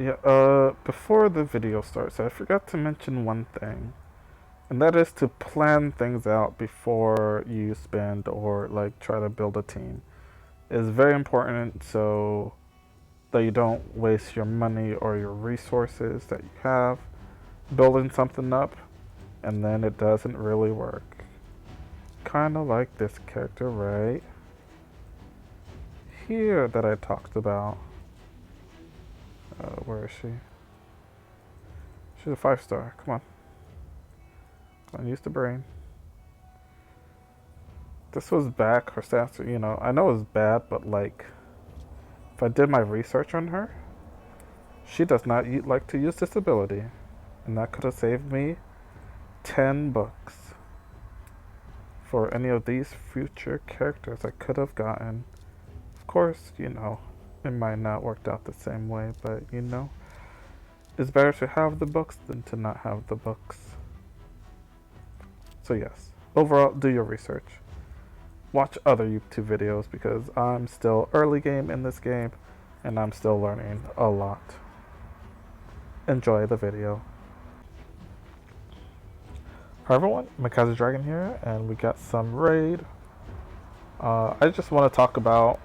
Yeah, before the video starts, I forgot to mention one thing, and that is to plan things out before you spend or like try to build a team. It's very important so that you don't waste your money or your resources that you have building something up and then it doesn't really work. Kind of like this character right here that I talked about. Where is she? She's a 5-star. Come on. Come on, use the brain. This was back. Her stats, I know it was bad, but like, if I did my research on her, she does not like to use this ability. And that could have saved me 10 books for any of these future characters I could have gotten. Of course, it might not work out the same way, but it's better to have the books than to not have the books. So yes, overall, do your research. Watch other YouTube videos because I'm still early game in this game and I'm still learning a lot. Enjoy the video. Hi everyone, Mckaiser Dragon here, and we got some raid. I just want to talk about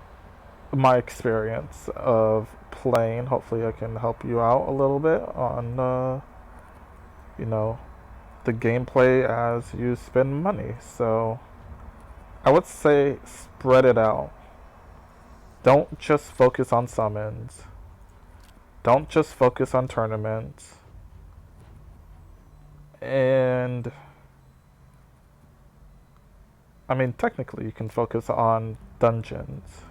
my experience of playing. Hopefully I can help you out a little bit on, the gameplay as you spend money. So I would say spread it out. Don't just focus on summons. Don't just focus on tournaments. And I mean, technically you can focus on dungeons.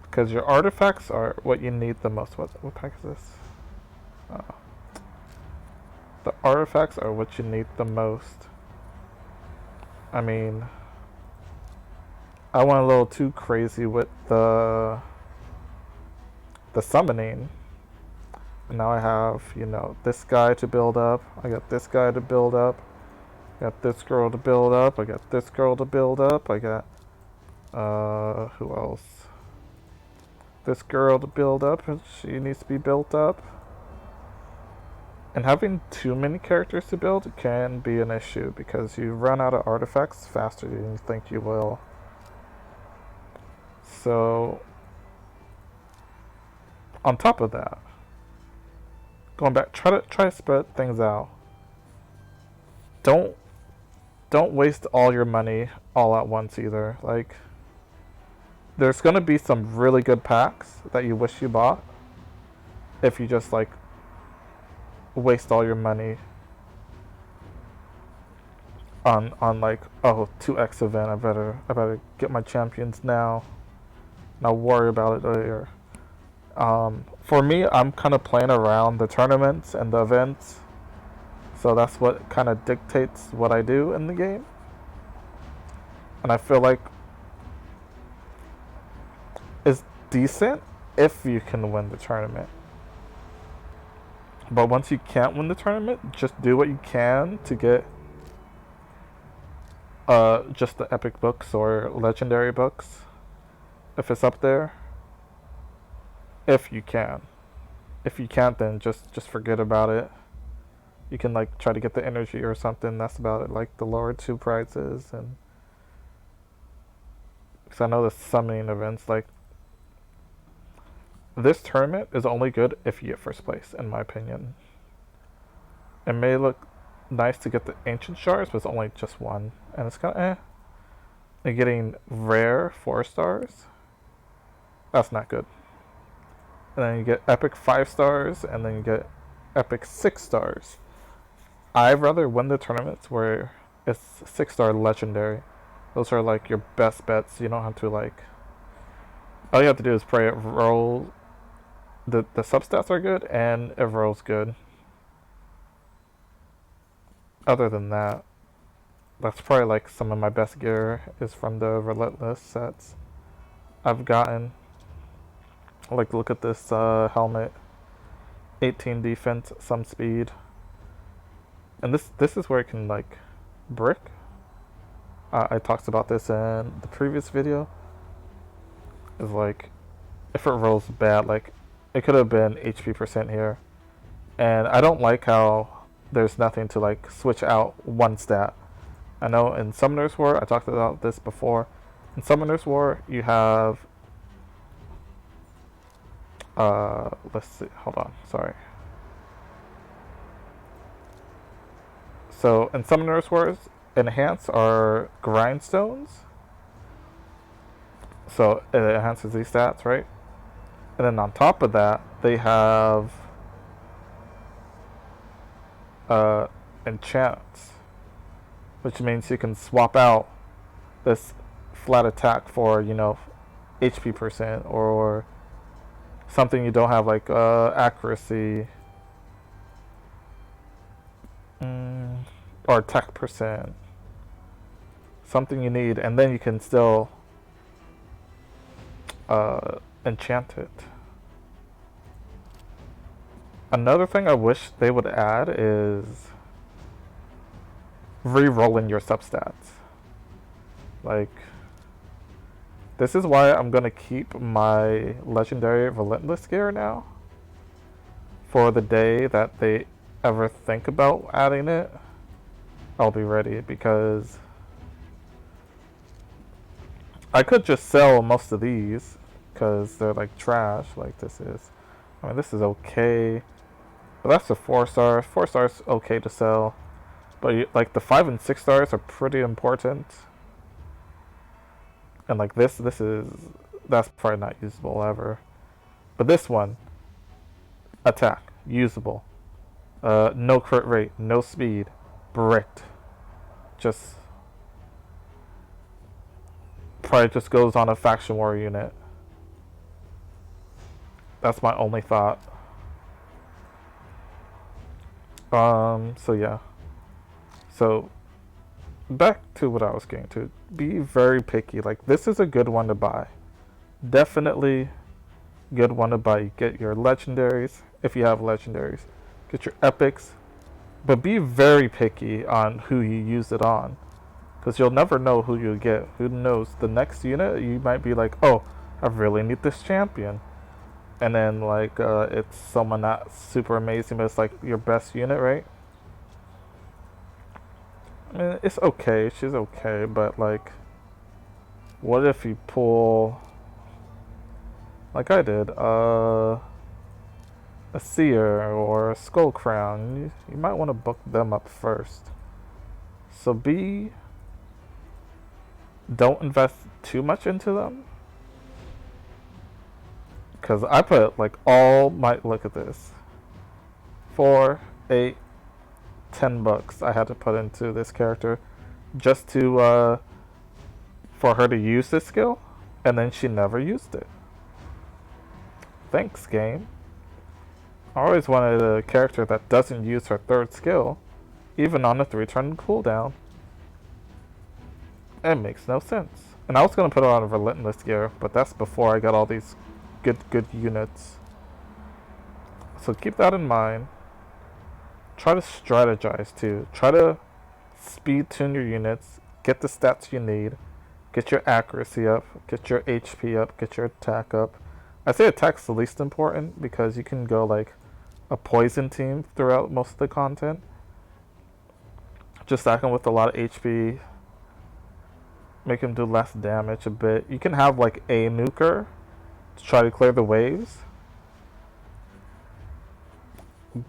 Because your artifacts are what you need the most. What pack is this? The artifacts are what you need the most. I mean, I went a little too crazy with the summoning. And now I have, this guy to build up. I got this guy to build up. I got this girl to build up. I got this girl to build up. I got, who else? This girl to build up. She needs to be built up. And having too many characters to build can be an issue because you run out of artifacts faster than you think you will. So, on top of that, going back, try to spread things out. Don't waste all your money all at once either. Like, there's gonna be some really good packs that you wish you bought if you just like waste all your money on like, oh, 2x event. I better get my champions now. And I'll worry about it later. For me, I'm kind of playing around the tournaments and the events, so that's what kind of dictates what I do in the game. And I feel like it's decent if you can win the tournament. But once you can't win the tournament, just do what you can to get just the epic books or legendary books, if it's up there. If you can. If you can't, then just forget about it. You can like try to get the energy or something. That's about it. Like the lower 2 prizes, and because I know the summoning events, like this tournament is only good if you get first place, in my opinion. It may look nice to get the ancient shards, but it's only just one, and it's kind of eh. And getting rare 4 stars, that's not good. And then you get epic 5 stars, and then you get epic 6 stars. I'd rather win the tournaments where it's 6-star legendary. Those are like your best bets. You don't have to like. All you have to do is pray it roll. The substats are good and it rolls good. Other than that, that's probably like some of my best gear is from the Relentless sets I've gotten. Like, look at this helmet. 18 defense, some speed. And this is where it can like brick. I talked about this in the previous video. Is like, if it rolls bad, like It could have been HP percent here. And I don't like how there's nothing to like switch out one stat. I know in Summoner's War, I talked about this before. In Summoner's War, you have let's see, hold on, sorry. So in Summoner's Wars, enhance are grindstones. So it enhances these stats, right? And then on top of that, they have uh, enchants, which means you can swap out this flat attack for, you know, HP percent or something you don't have, like accuracy or attack percent. Something you need, and then you can still enchant it. Another thing I wish they would add is re-rolling your substats. Like, this is why I'm gonna keep my legendary Relentless gear now. For the day that they ever think about adding it, I'll be ready, because I could just sell most of these because they're like trash, like this is. I mean, this is okay, but that's a 4-star. 4-star's okay to sell, but like the 5 and 6 stars are pretty important. And like this is, that's probably not usable ever. But this one, attack, usable. No crit rate, no speed, bricked. Just probably just goes on a faction war unit. That's my only thought. So yeah. So back to what I was getting to. Be very picky. Like, this is a good one to buy. Definitely good one to buy. You get your legendaries, if you have legendaries. Get your epics. But be very picky on who you use it on, because you'll never know who you get. Who knows? The next unit, you might be like, oh, I really need this champion. And then, like, it's someone not super amazing, but it's like your best unit, right? I mean, it's okay. She's okay, but like, what if you pull, like I did, a seer or a skull crown? You might want to book them up first. So don't invest too much into them, because I put like all my, look at this, 4, 8, $10 I had to put into this character just to for her to use this skill, and then she never used it. Thanks, game. I always wanted a character that doesn't use her third skill, even on a 3-turn cooldown. It makes no sense. And I was gonna put her on a Relentless gear, but that's before I got all these good units. So keep that in mind. Try to strategize too. Try to speed tune your units, get the stats you need, get your accuracy up, get your HP up, get your attack up. I say attack's the least important, because you can go like a poison team throughout most of the content. Just stack them with a lot of HP, make them do less damage a bit. You can have like a nuker to try to clear the waves.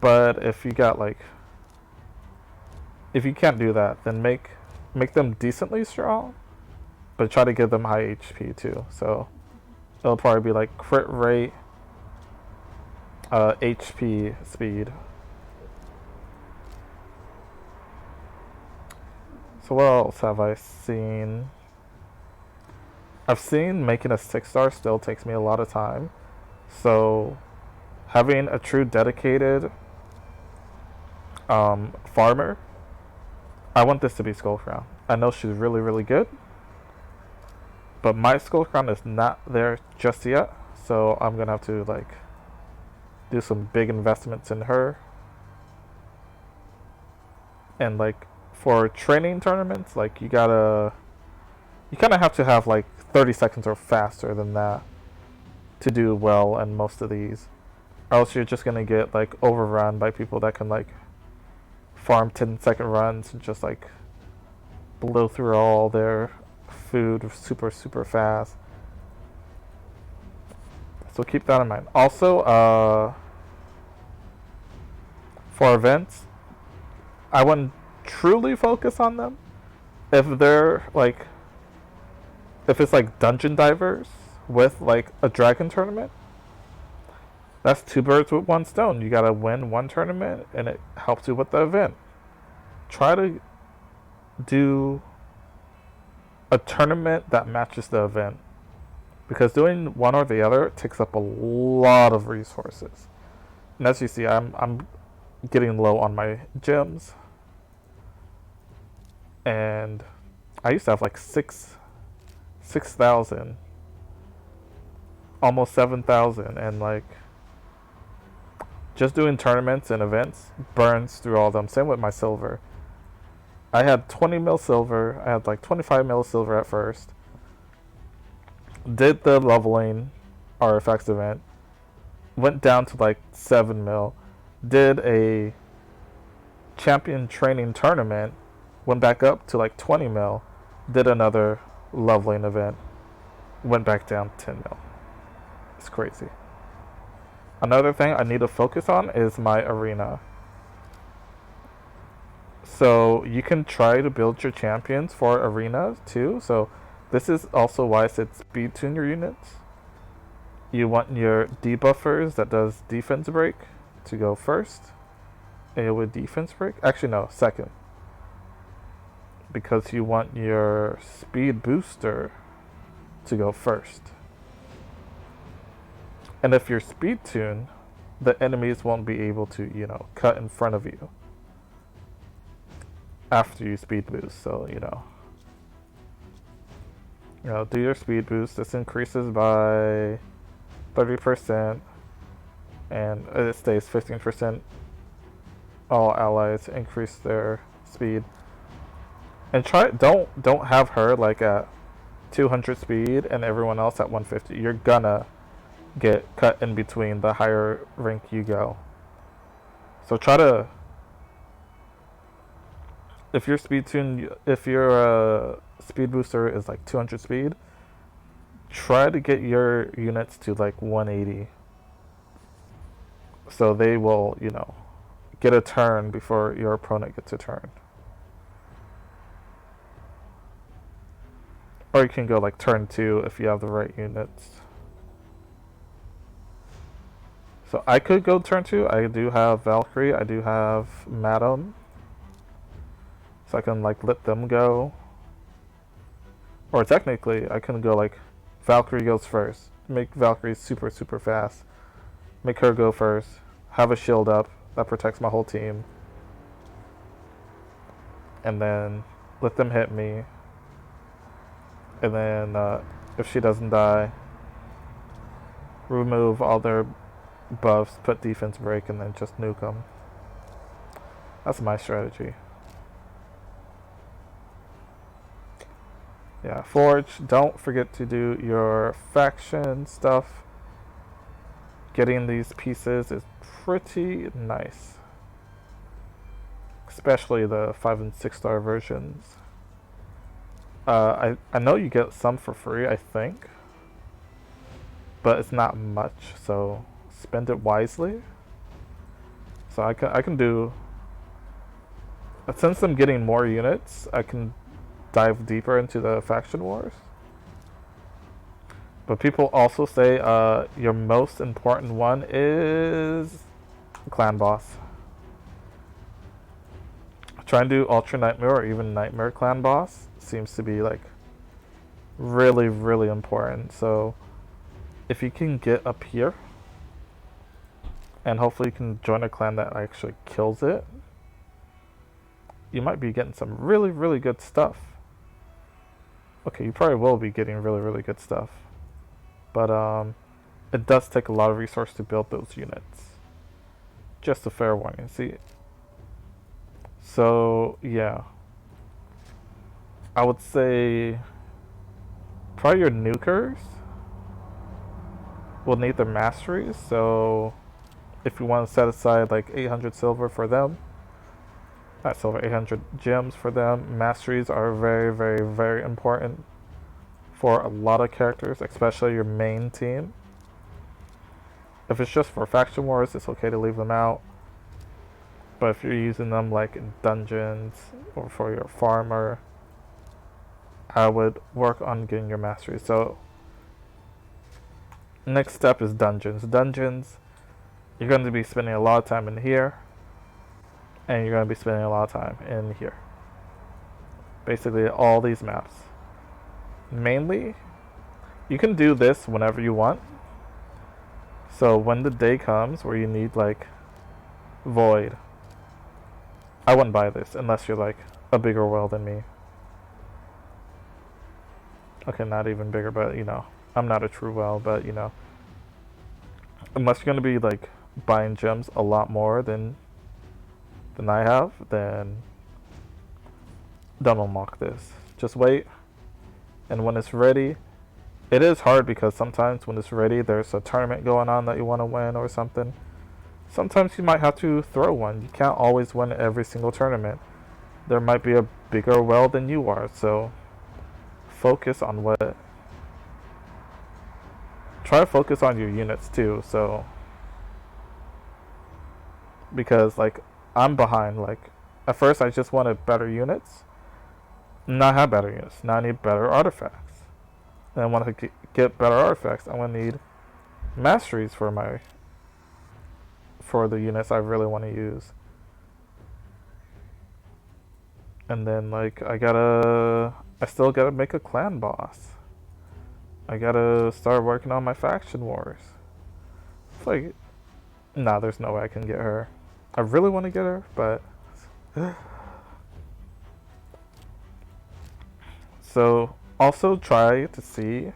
But if you got like, if you can't do that, then make them decently strong, but try to give them high HP too. So it'll probably be like crit rate, HP, speed. So what else have I seen? I've seen making a 6-star still takes me a lot of time. So having a true dedicated farmer, I want this to be Skull Crown. I know she's really, really good, but my Skull Crown is not there just yet, so I'm gonna have to like do some big investments in her. And like for training tournaments, like you kind of have to have like 30 seconds or faster than that to do well in most of these. Or else you're just gonna get like overrun by people that can like farm 10-second runs and just like blow through all their food super fast. So keep that in mind. Also, for events, I wouldn't truly focus on them. If they're like, if it's like dungeon divers with like a dragon tournament, that's two birds with one stone. You gotta win one tournament and it helps you with the event. Try to do a tournament that matches the event, because doing one or the other takes up a lot of resources. And as you see, I'm getting low on my gems, and I used to have like 6,000, almost 7,000, and like just doing tournaments and events burns through all of them. Same with my silver. I had 20 mil silver. I had like 25 mil silver at first. Did the leveling artifacts event. Went down to like 7 mil. Did a champion training tournament. Went back up to like 20 mil. Did another leveling event. Went back down 10 mil. It's crazy. Another thing I need to focus on is my arena. So you can try to build your champions for arenas too. So this is also why I said speed tune your units. You want your debuffers that does defense break to go first. AoE defense break. Actually no, second. Because you want your speed booster to go first. And if you're speed tuned, the enemies won't be able to, cut in front of you after you speed boost. So, do your speed boost. This increases by 30%, and it stays 15%. All allies increase their speed. And don't have her like at 200 speed and everyone else at 150. You're gonna get cut in between the higher rank you go. So try to, if your speed booster is like 200 speed, try to get your units to like 180. So they will, get a turn before your opponent gets a turn. Or you can go like turn 2 if you have the right units. So I could go turn 2. I do have Valkyrie. I do have Madam. So I can like let them go. Or technically, I can go like Valkyrie goes first. Make Valkyrie super fast. Make her go first. Have a shield up that protects my whole team. And then let them hit me. And then if she doesn't die, remove all their buffs, put defense break, and then just nuke them. That's my strategy. Yeah, Forge, don't forget to do your faction stuff. Getting these pieces is pretty nice. Especially the 5 and 6 star versions. I know you get some for free, I think. But it's not much, so spend it wisely. So I can do, since I'm getting more units, I can dive deeper into the faction wars. But people also say your most important one is clan boss. Try and do Ultra Nightmare or even Nightmare clan boss seems to be like really important. So if you can get up here, and hopefully you can join a clan that actually kills it, you might be getting some really good stuff. Okay, you probably will be getting really good stuff. But it does take a lot of resource to build those units. Just a fair warning, see? So, yeah. I would say probably your nukers will need their masteries, so if you want to set aside like 800 silver for them, not silver, 800 gems for them. Masteries are very, very, very important for a lot of characters, especially your main team. If it's just for faction wars, it's okay to leave them out. But if you're using them like in dungeons or for your farmer, I would work on getting your mastery. So next step is dungeons. Dungeons, you're going to be spending a lot of time in here, and you're going to be spending a lot of time in here. Basically all these maps. Mainly, you can do this whenever you want. So when the day comes where you need like Void, I wouldn't buy this unless you're like a bigger whale than me. Okay, not even bigger, but you know, I'm not a true whale, but you know, unless you're gonna be like buying gems a lot more than I have, then don't unlock this. Just wait, and when it's ready, it is hard because sometimes when it's ready, there's a tournament going on that you want to win or something. Sometimes you might have to throw one. You can't always win every single tournament. There might be a bigger whale than you are, so focus on what. Try to focus on your units too, so. Because, like, I'm behind. Like, at first I just wanted better units. Now I have better units. Now I need better artifacts. And I want to get better artifacts. I'm going to need masteries for the units I really want to use. And then like I still gotta make a clan boss. I gotta start working on my faction wars. It's like, nah, there's no way I can get her. I really want to get her, but so also try to see,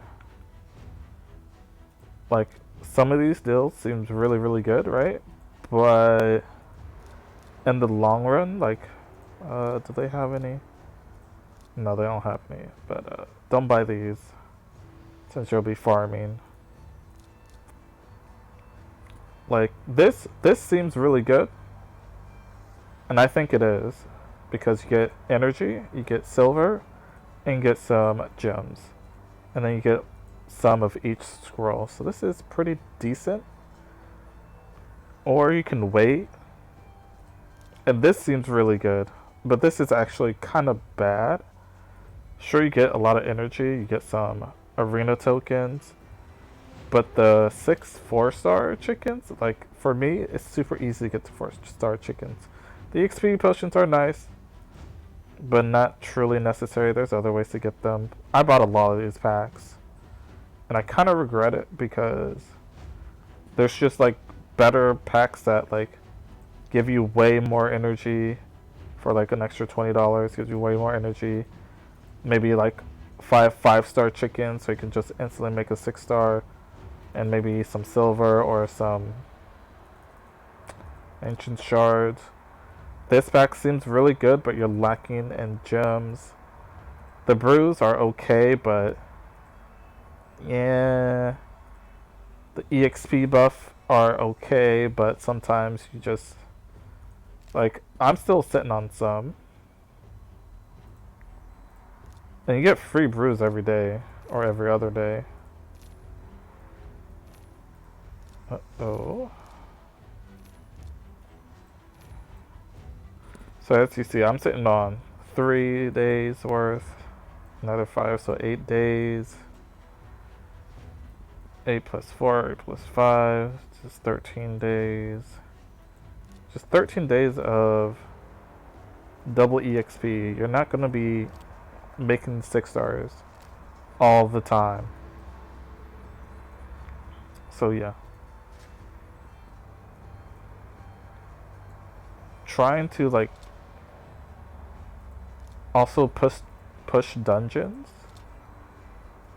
like, some of these deals seems really, really good, right? But in the long run, like, do they have any? No, they don't have any. But don't buy these, since you'll be farming. Like, this seems really good, and I think it is, because you get energy, you get silver, and you get some gems, and then you get some of each scroll. So this is pretty decent. Or you can wait, and this seems really good, but this is actually kind of bad. Sure, you get a lot of energy, you get some arena tokens, but the 6 4-star chickens, like, for me, it's super easy to get the 4-star chickens. The XP potions are nice, but not truly necessary. There's other ways to get them. I bought a lot of these packs, and I kind of regret it because there's just like better packs that like give you way more energy for like an extra $20. Gives you way more energy. Maybe like 5-star chickens, so you can just instantly make a 6-star, and maybe some silver or some ancient shards. This pack seems really good, but you're lacking in gems. The brews are okay, but yeah, the EXP buff are okay, but sometimes you just, like, I'm still sitting on some. And you get free brews every day, or every other day. Uh-oh. So as you see, I'm sitting on 3 days worth, another 5, so 8 days. 8 plus 4, 8 plus 5, just 13 days. Just 13 days of double EXP. You're not going to be making 6-stars all the time. So yeah. Trying to like also push dungeons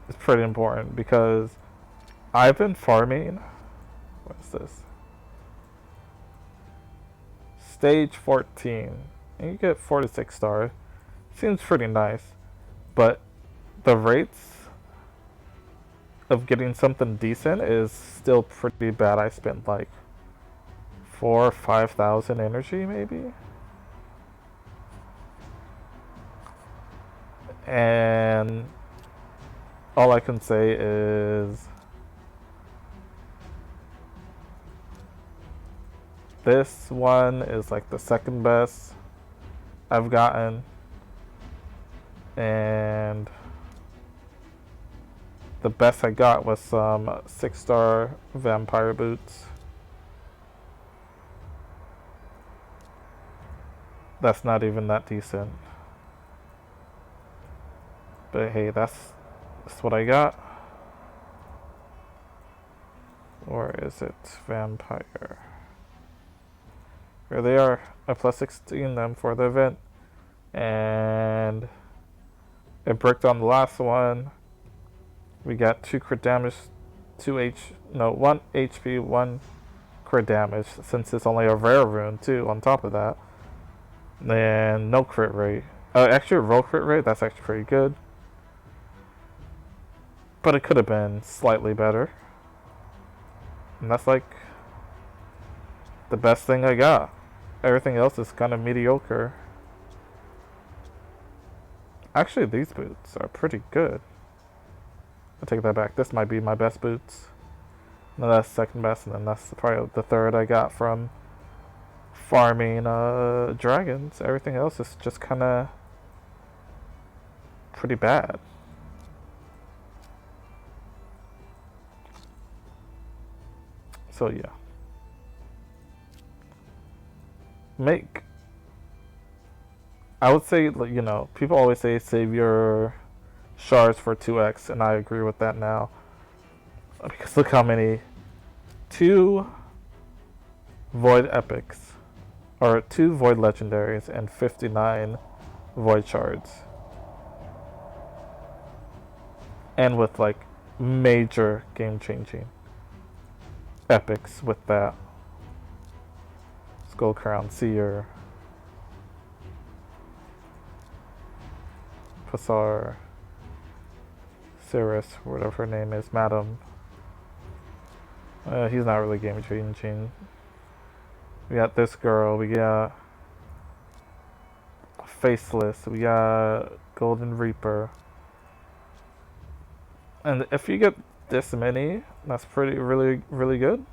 is pretty important, because I've been farming, what is this? Stage 14. And you get 4 to 6 stars. Seems pretty nice. But the rates of getting something decent is still pretty bad. I spent like 4 or 5,000 energy maybe. And all I can say is this one is like the second best I've gotten. And the best I got was some 6-star vampire boots. That's not even that decent. But hey, that's what I got. Or is it vampire? Here they are. I plus 16 them for the event. And it bricked on the last one. We got 2 crit damage, 1 HP, 1 crit damage, since it's only a rare rune too on top of that. And no crit rate. Actually, roll crit rate, that's actually pretty good. But it could have been slightly better. And that's like the best thing I got. Everything else is kind of mediocre. Actually, these boots are pretty good. I take that back. This might be my best boots. No, that's second best, and then that's probably the third I got from farming dragons. Everything else is just kind of pretty bad. So yeah. I would say, you know, people always say save your shards for 2x, and I agree with that now. Because look how many. 2 void epics, or 2 void legendaries, and 59 void shards. And with like major game changing epics with that. Skull Crown, Seer, Passar, Cirrus, whatever her name is, Madam. He's not really game changing. We got this girl, we got Faceless, we got Golden Reaper. And if you get this many, that's really good.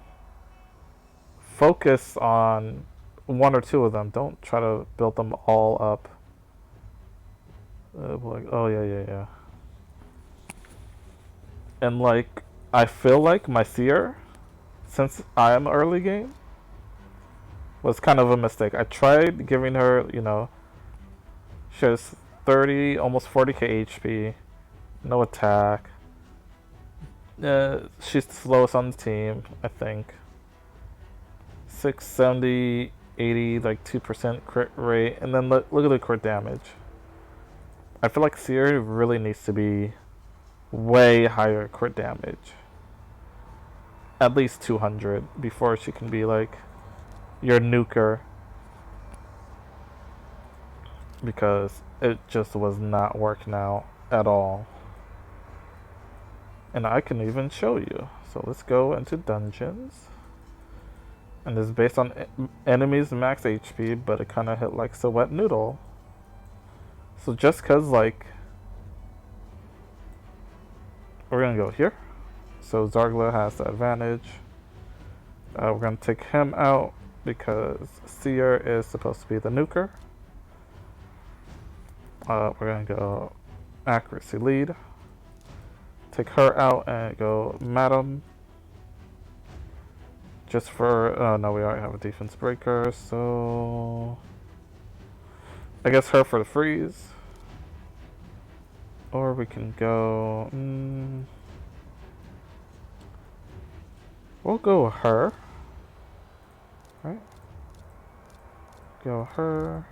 Focus on 1 or 2 of them. Don't try to build them all up. Like, oh yeah. And like, I feel like my Seer, since I am early game, was kind of a mistake. I tried giving her, you know, she has 30, almost 40k HP, no attack. She's the slowest on the team, I think. 670, 80, like 2% crit rate, and then look at the crit damage. I feel like Seer really needs to be way higher crit damage. At least 200 before she can be like your nuker. Because it just was not working out at all. And I can even show you. So let's go into dungeons. And it's based on enemies max HP, but it kind of hit like a wet noodle. So just cause like, we're gonna go here. So Zargla has the advantage. We're gonna take him out because Seer is supposed to be the nuker. We're gonna go accuracy lead. Take her out and go Madam. Just for, no, we already have a defense breaker, so I guess her for the freeze. Or we can go, we'll go her. Right? Go her.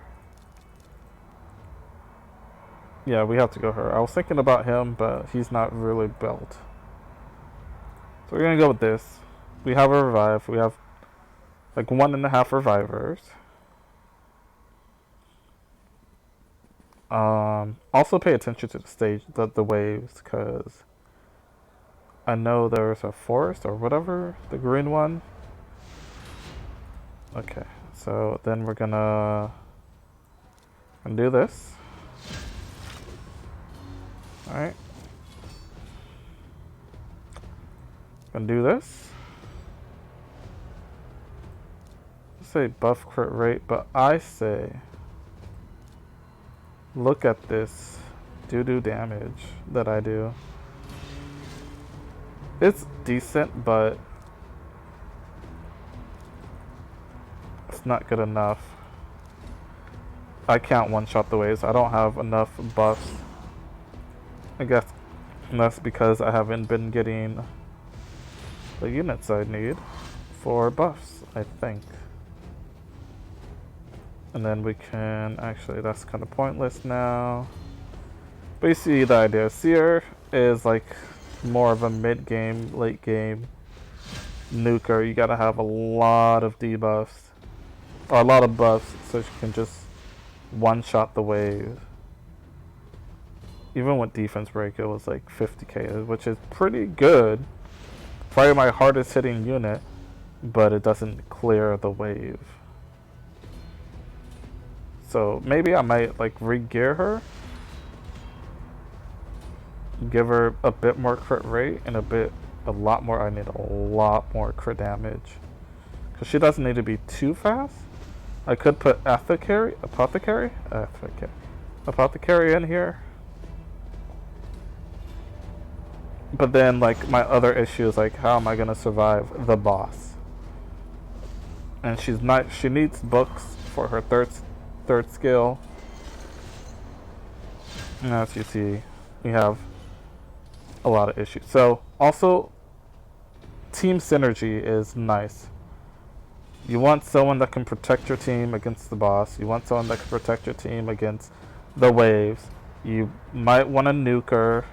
Yeah, we have to go her. I was thinking about him, but he's not really built. So we're gonna go with this. We have a revive. We have like 1.5 revivers. Also pay attention to the stage, the waves, because I know there's a forest or whatever, the green one. Okay, so then we're gonna do this. Alright. Gonna do this. Say buff crit rate, but I say look at this doo-doo damage that I do. It's decent, but it's not good enough. I can't one-shot the waves. I don't have enough buffs. I guess that's because I haven't been getting the units I need for buffs, I think. And then we can, actually that's kind of pointless now. But you see the idea. Seer is like more of a mid-game, late-game nuker. You gotta have a lot of debuffs, or a lot of buffs, so you can just one-shot the wave. Even with defense break, it was like 50k, which is pretty good. Probably my hardest hitting unit, but it doesn't clear the wave. So maybe I might like re-gear her, give her a bit more crit rate and a lot more. I need a lot more crit damage because she doesn't need to be too fast. I could put apothecary in here, but then like my other issue is like, how am I gonna survive the boss? And she's not. She needs books for her third skill. And as you see, we have a lot of issues. So also, team synergy is nice. You want someone that can protect your team against the boss. You want someone that can protect your team against the waves. You might want a nuker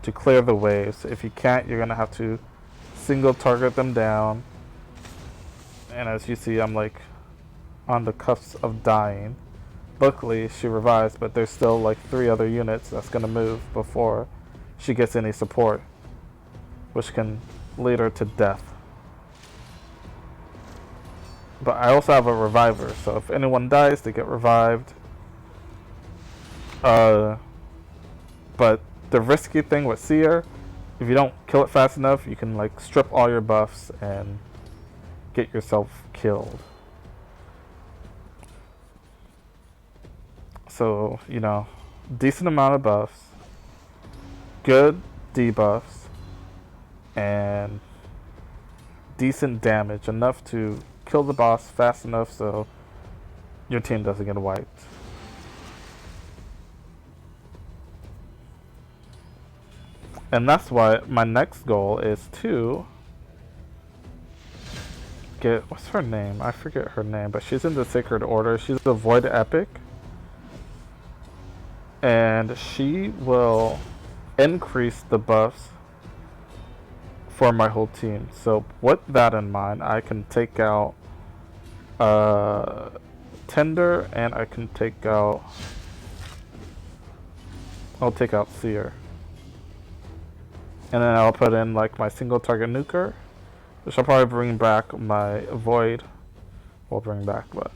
to clear the waves. If you can't, you're gonna have to single target them down. And as you see, I'm like on the cusp of dying. Luckily, she revives, but there's still like 3 other units that's gonna move before she gets any support, which can lead her to death. But I also have a reviver, so if anyone dies, they get revived. But the risky thing with Seer, if you don't kill it fast enough, you can like strip all your buffs and get yourself killed. So, you know, decent amount of buffs, good debuffs, and decent damage, enough to kill the boss fast enough so your team doesn't get wiped. And that's why my next goal is to get, what's her name? I forget her name, but she's in the Sacred Order. She's the Void Epic. And she will increase the buffs for my whole team. So with that in mind, I can take out Tender, and I can take out, I'll take out Seer. And then I'll put in like my single target nuker, which I'll probably bring back my Void. We'll bring back, but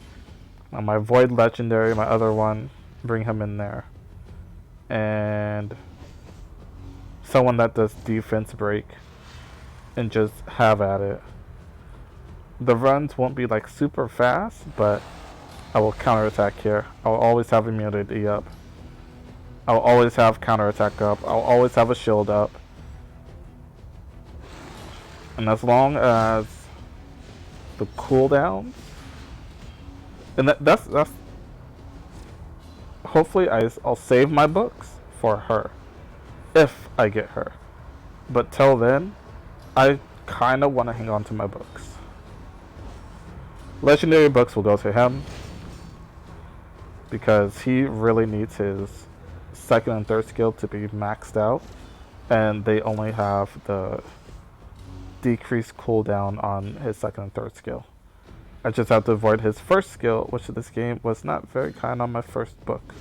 my Void Legendary, my other one, bring him in there. And someone that does defense break and just have at it. The runs won't be like super fast, but I will counterattack here. I'll always have immunity up. I'll always have counterattack up. I'll always have a shield up. And as long as the cooldown, and that's hopefully I'll save my books for her if I get her. But till then, I kind of want to hang on to my books. Legendary books will go to him because he really needs his second and third skill to be maxed out, and they only have the decreased cooldown on his second and third skill. I just have to avoid his first skill, which this game was not very kind on my first book.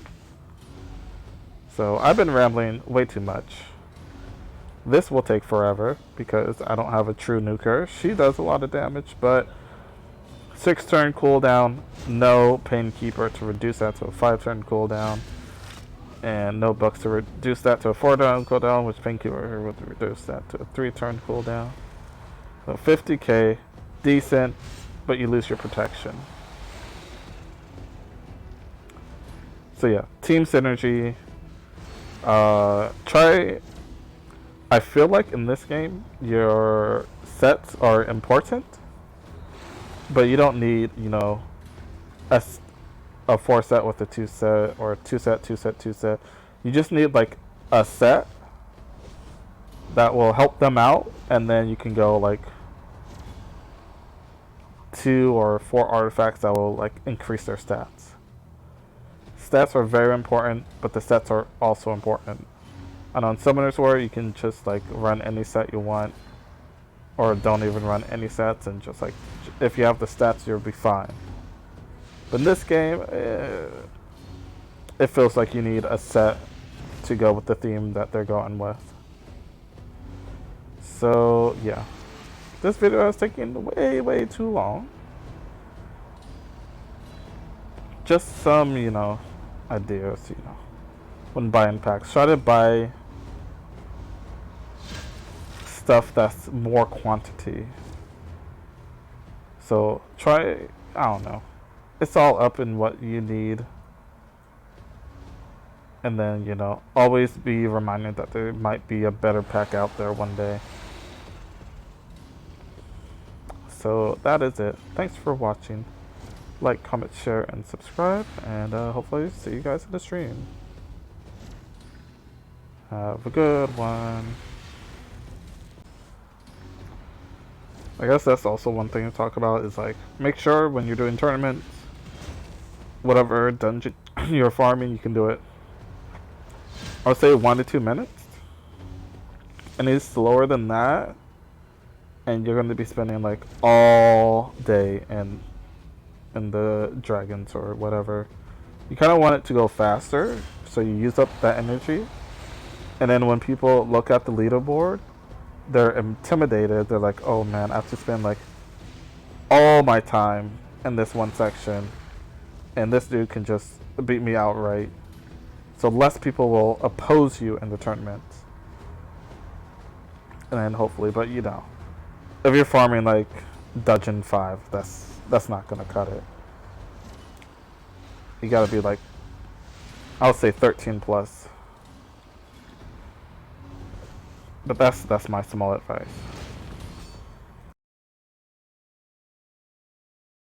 So I've been rambling way too much. This will take forever because I don't have a true nuker. She does a lot of damage, but 6 turn cooldown, no Painkeeper to reduce that to a 5 turn cooldown, and no Bucks to reduce that to a 4 turn cooldown, which Painkeeper would reduce that to a 3 turn cooldown. So 50k, decent, but you lose your protection. So yeah, team synergy. I feel like in this game, your sets are important, but you don't need, you know, a 4 set with a 2 set, or a 2 set, 2 set, 2 set. You just need like a set that will help them out, and then you can go like 2 or 4 artifacts that will like increase their stats. Stats are very important, but the sets are also important. And on Summoner's War, you can just like run any set you want, or don't even run any sets, and just like, if you have the stats, you'll be fine. But in this game, it feels like you need a set to go with the theme that they're going with. So yeah, this video is taking way too long. Just some, you know, ideas, you know, when buying packs. Try to buy stuff that's more quantity. So try, I don't know. It's all up in what you need. And then, you know, always be reminded that there might be a better pack out there one day. So that is it. Thanks for watching. Like, comment, share, and subscribe. And hopefully see you guys in the stream. Have a good one. I guess that's also one thing to talk about, is like, make sure when you're doing tournaments, whatever dungeon you're farming, you can do it, I'll say 1 to 2 minutes. And it's slower than that, and you're going to be spending like all day in the dragons or whatever. You kind of want it to go faster, so you use up that energy. And then when people look at the leaderboard, they're intimidated. They're like, oh man, I have to spend like all my time in this one section, and this dude can just beat me outright. So less people will oppose you in the tournaments. And then hopefully, but you know, if you're farming like Dungeon 5, that's not gonna cut it. You gotta be like, I'll say 13 plus. But that's my small advice.